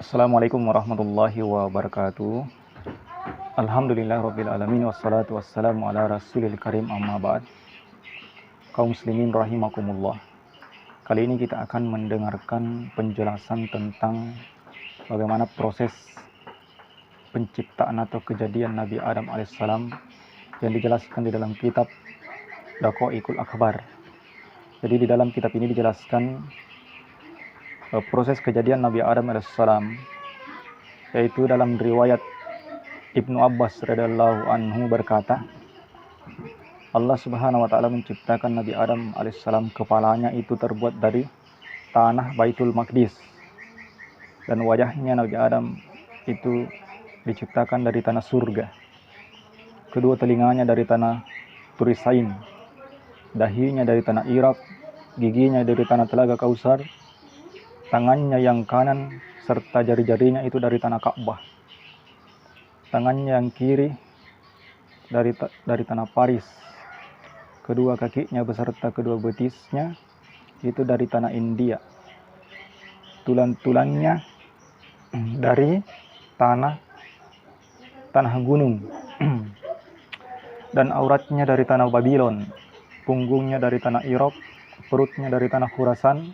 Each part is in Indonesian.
Assalamualaikum warahmatullahi wabarakatuh. Alhamdulillah rabbil alamin wassalatu wassalamu ala rasulil karim amma ba'd. Kaum muslimin rahimakumullah. Kali ini kita akan mendengarkan penjelasan tentang bagaimana proses penciptaan atau kejadian Nabi Adam alaihissalam yang dijelaskan di dalam kitab Daqaiqul Akhbar. Jadi di dalam kitab ini dijelaskan proses kejadian Nabi Adam alaihissalam, yaitu dalam riwayat Ibnu Abbas radhiyallahu anhu berkata, Allah Subhanahu wa taala menciptakan Nabi Adam alaihissalam, kepalanya itu terbuat dari tanah Baitul Maqdis, dan wajahnya Nabi Adam itu diciptakan dari tanah surga. Kedua telinganya dari tanah Turisain, dahinya dari tanah Irak, giginya dari tanah Telaga Kausar, tangannya yang kanan serta jari-jarinya itu dari tanah Ka'bah, tangannya yang kiri dari tanah Paris, kedua kakinya beserta kedua betisnya itu dari tanah India, tulang-tulangnya dari tanah gunung, dan auratnya dari tanah Babylon, punggungnya dari tanah Irak, perutnya dari tanah Khurasan,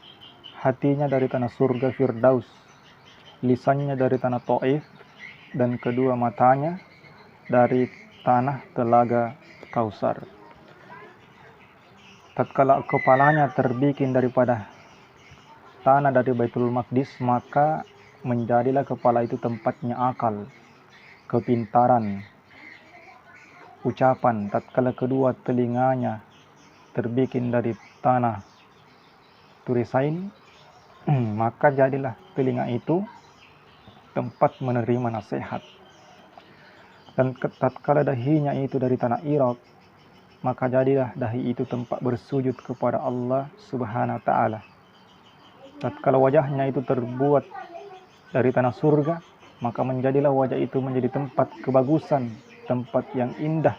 hatinya dari tanah surga Firdaus, lisannya dari tanah Taif, dan kedua matanya dari tanah Telaga Kausar. Tatkala kepalanya terbikin daripada tanah dari Baitul Maqdis, maka menjadilah kepala itu tempatnya akal, kepintaran, ucapan. Tatkala kedua telinganya terbikin dari tanah Turisain, maka jadilah telinga itu tempat menerima nasihat. Dan tatkala dahinya itu dari tanah Irak, maka jadilah dahi itu tempat bersujud kepada Allah Subhanahu wa taala. Tatkala wajahnya itu terbuat dari tanah surga, maka menjadilah wajah itu menjadi tempat kebagusan, tempat yang indah,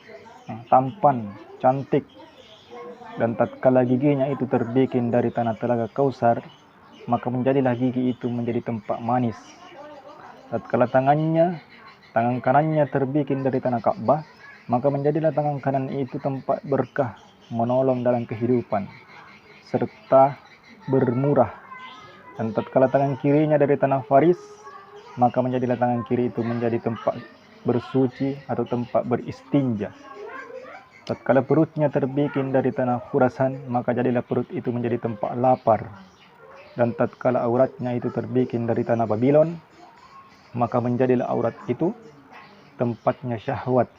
tampan, cantik. Dan tatkala giginya itu terbikin dari tanah Telaga Kausar, maka menjadilah gigi itu menjadi tempat manis. Tatkala tangan kanannya terbikin dari tanah Ka'bah, maka menjadilah tangan kanan itu tempat berkah, menolong dalam kehidupan, serta bermurah. Dan tatkala tangan kirinya dari tanah Faris, maka menjadilah tangan kiri itu menjadi tempat bersuci atau tempat beristinja. Tatkala perutnya terbikin dari tanah Khurasan, maka jadilah perut itu menjadi tempat lapar. Dan tatkala auratnya itu terbikin dari tanah Babylon, maka menjadilah aurat itu tempatnya syahwat.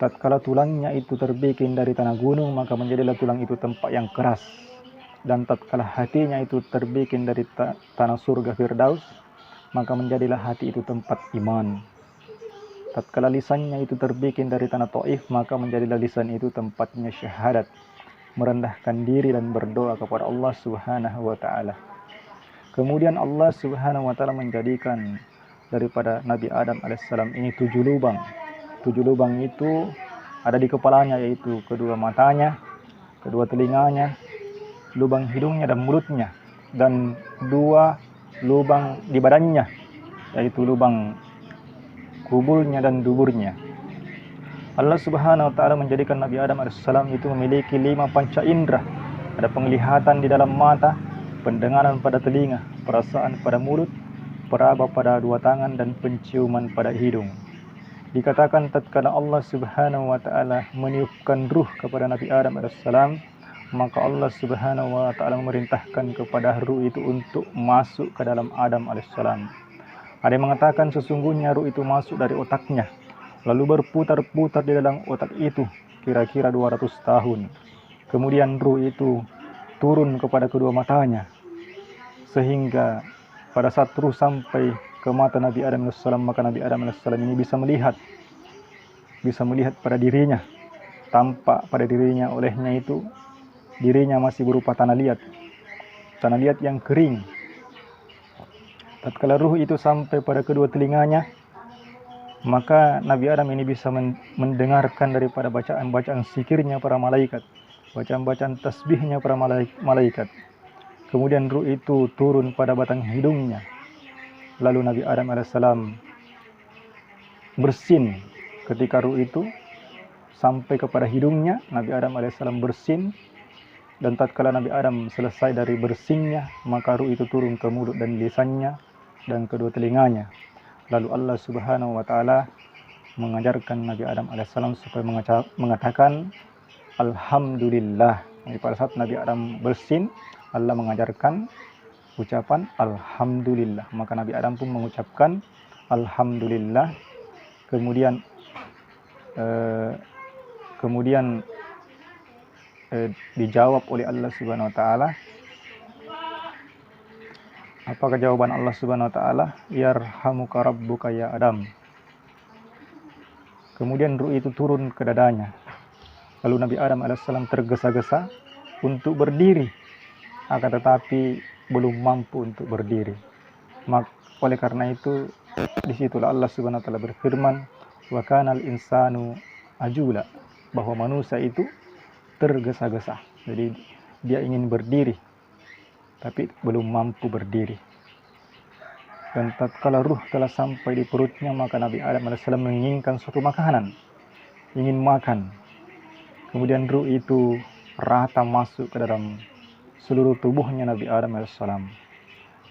Tatkala tulangnya itu terbikin dari tanah gunung, maka menjadilah tulang itu tempat yang keras. Dan tatkala hatinya itu terbikin dari tanah surga Firdaus, maka menjadilah hati itu tempat iman. Tatkala lisannya itu terbikin dari tanah Taif, maka menjadilah lisan itu tempatnya syahadat, merendahkan diri dan berdoa kepada Allah Subhanahu wa taala. Kemudian Allah Subhanahu wa taala menjadikan daripada Nabi Adam alaihissalam ini 7 lubang. 7 lubang itu ada di kepalanya, yaitu kedua matanya, kedua telinganya, lubang hidungnya dan mulutnya, dan 2 lubang di badannya, yaitu lubang kubulnya dan duburnya. Allah Subhanahu wa taala menjadikan Nabi Adam alaihissalam itu memiliki 5 panca indera. Ada penglihatan di dalam mata, pendengaran pada telinga, perasaan pada mulut, peraba pada 2 tangan, dan penciuman pada hidung. Dikatakan tatkala Allah Subhanahu wa taala meniupkan ruh kepada Nabi Adam alaihissalam, maka Allah Subhanahu wa taala memerintahkan kepada ruh itu untuk masuk ke dalam Adam alaihissalam. Ada yang mengatakan sesungguhnya ruh itu masuk dari otaknya, lalu berputar-putar di dalam otak itu kira-kira 200 tahun. Kemudian ruh itu turun kepada kedua matanya, sehingga pada saat ruh sampai ke mata Nabi Adam AS, maka Nabi Adam AS ini bisa melihat pada dirinya, tampak pada dirinya, olehnya itu dirinya masih berupa tanah liat yang kering. Tatkala ruh itu sampai pada kedua telinganya, maka Nabi Adam ini bisa mendengarkan daripada bacaan-bacaan zikirnya para malaikat, bacaan-bacaan tasbihnya para malaikat. Kemudian ruh itu turun pada batang hidungnya, Lalu Nabi Adam alaihissalam bersin ketika ruh itu sampai kepada hidungnya. Nabi Adam alaihissalam bersin, dan tatkala Nabi Adam selesai dari bersinnya, maka ruh itu turun ke mulut dan lisannya dan kedua telinganya. Lalu Allah Subhanahu wa taala mengajarkan Nabi Adam alaihissalam supaya mengatakan alhamdulillah. Jadi pada saat Nabi Adam bersin, Allah mengajarkan ucapan alhamdulillah. Maka Nabi Adam pun mengucapkan alhamdulillah. Kemudian dijawab oleh Allah Subhanahu wa taala. Apakah jawaban Allah Subhanahu wa taala? Yarhamuka rabbuka ya Adam. Kemudian ruh itu turun ke dadanya. Lalu Nabi Adam alaihissalam tergesa-gesa untuk berdiri, akan tetapi belum mampu untuk berdiri. Oleh karena itu, disitulah Allah Subhanahu wa taala berfirman, wa kanal insanu ajula, bahwa manusia itu tergesa-gesa. Jadi dia ingin berdiri tapi belum mampu berdiri. Dan tatkala ruh telah sampai di perutnya, maka Nabi Adam alaihissalam menginginkan suatu makanan, ingin makan. Kemudian ruh itu rata masuk ke dalam seluruh tubuhnya Nabi Adam alaihissalam.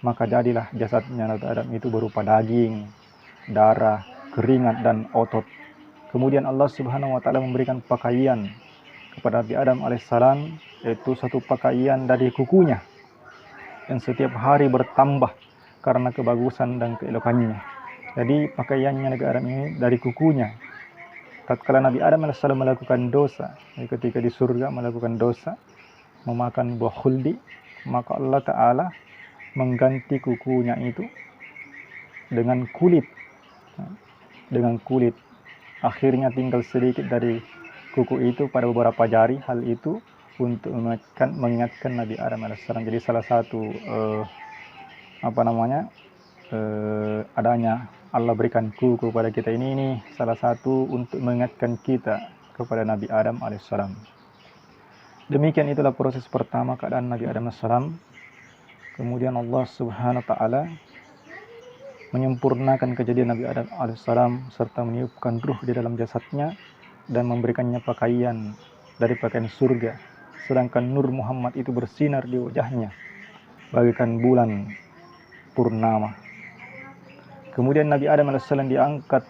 Maka jadilah jasadnya Nabi Adam itu berupa daging, darah, keringat dan otot. Kemudian Allah Subhanahu wa taala memberikan pakaian kepada Nabi Adam alaihissalam, yaitu satu pakaian dari kukunya yang setiap hari bertambah karena kebagusan dan keelokannya. Jadi pakaiannya Nabi Adam ini dari kukunya. Tatkala Nabi Adam alaihissalam melakukan dosa, ketika di surga melakukan dosa, memakan buah khuldi, maka Allah Ta'ala mengganti kukunya itu dengan kulit. Akhirnya tinggal sedikit dari kuku itu pada beberapa jari. Hal itu untuk mengingatkan Nabi Adam alaihissalam. Jadi salah satu adanya Allah berikan kuku kepada kita ini salah satu untuk mengingatkan kita kepada Nabi Adam alaihissalam. Demikian itulah proses pertama keadaan Nabi Adam alaihissalam. Kemudian Allah Subhanahu wa taala menyempurnakan kejadian Nabi Adam alaihissalam serta meniupkan ruh di dalam jasadnya dan memberikannya pakaian dari pakaian surga. Sedangkan Nur Muhammad itu bersinar di wajahnya bagaikan bulan purnama. Kemudian Nabi Adam alaihissalam diangkat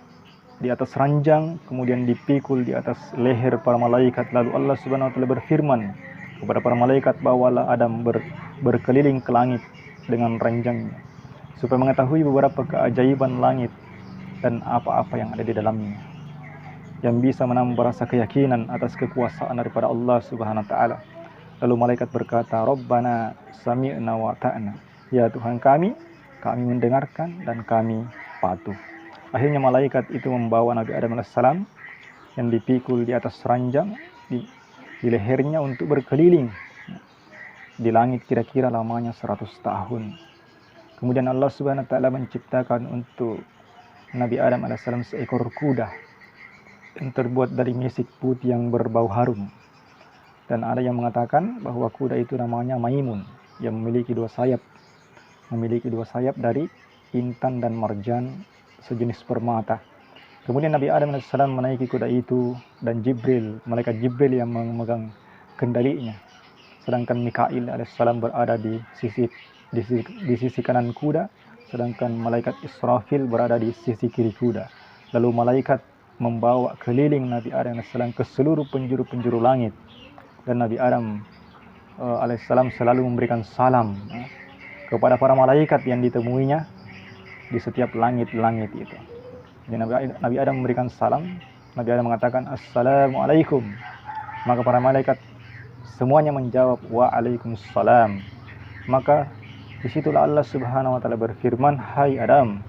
di atas ranjang, kemudian dipikul di atas leher para malaikat. Lalu Allah Subhanahu wa taala berfirman kepada para malaikat, bawalah Adam berkeliling ke langit dengan ranjangnya, supaya mengetahui beberapa keajaiban langit dan apa-apa yang ada di dalamnya, yang bisa menambah rasa keyakinan atas kekuasaan daripada Allah Subhanahu wa taala. Lalu malaikat berkata, Rabbana sami'na wa ta'na. Ya Tuhan kami mendengarkan dan kami patuh. Akhirnya malaikat itu membawa Nabi Adam alaihissalam yang dipikul di atas ranjang di lehernya untuk berkeliling di langit kira-kira lamanya 100 tahun. Kemudian Allah Subhanahu wa taala menciptakan untuk Nabi Adam alaihissalam seekor kuda yang terbuat dari misik putih yang berbau harum. Dan ada yang mengatakan bahwa kuda itu namanya Maimun, yang memiliki dua sayap dari intan dan marjan sejenis permata. Kemudian Nabi Adam AS menaiki kuda itu, dan malaikat Jibril yang memegang kendalinya. Sedangkan Mikail AS berada di sisi kanan kuda, sedangkan malaikat Israfil berada di sisi kiri kuda. Lalu malaikat membawa keliling Nabi Adam AS ke seluruh penjuru-penjuru langit. Dan Nabi Adam AS selalu memberikan salam kepada para malaikat yang ditemuinya di setiap langit-langit itu. Jadi Nabi Adam memberikan salam. Nabi Adam mengatakan Assalamualaikum. Maka para malaikat semuanya menjawab Waalaikumsalam. Maka disitulah Allah Subhanahu wa taala berfirman, hai Adam,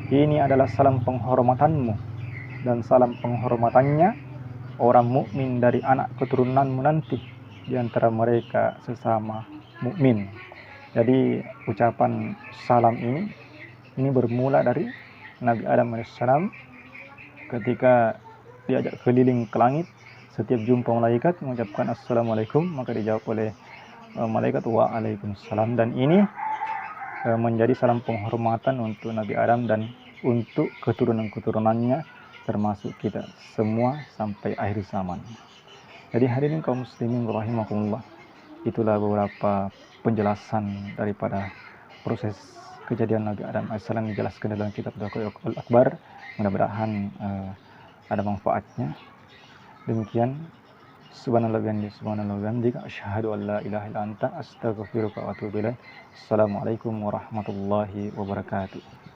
ini adalah salam penghormatanmu dan salam penghormatannya orang mukmin dari anak keturunanmu nanti di antara mereka sesama mukmin. Jadi ucapan salam ini bermula dari Nabi Adam AS ketika diajak keliling ke langit. Setiap jumpa malaikat mengucapkan Assalamualaikum, maka dijawab oleh malaikat Waalaikumsalam. Dan ini menjadi salam penghormatan untuk Nabi Adam dan untuk keturunan-keturunannya, termasuk kita semua sampai akhir zaman. Jadi hadirin kaum muslimin rahimakumullah, itulah beberapa penjelasan daripada proses kejadian Nabi Adam AS yang dijelaskan dalam kitab Al Akbar. Mudah-mudahan ada manfaatnya. Demikian, subhanallah bihamdika asyhadu an la ilaha illa anta astaghfiruka wa atubu ilaik. Assalamualaikum warahmatullahi wabarakatuh.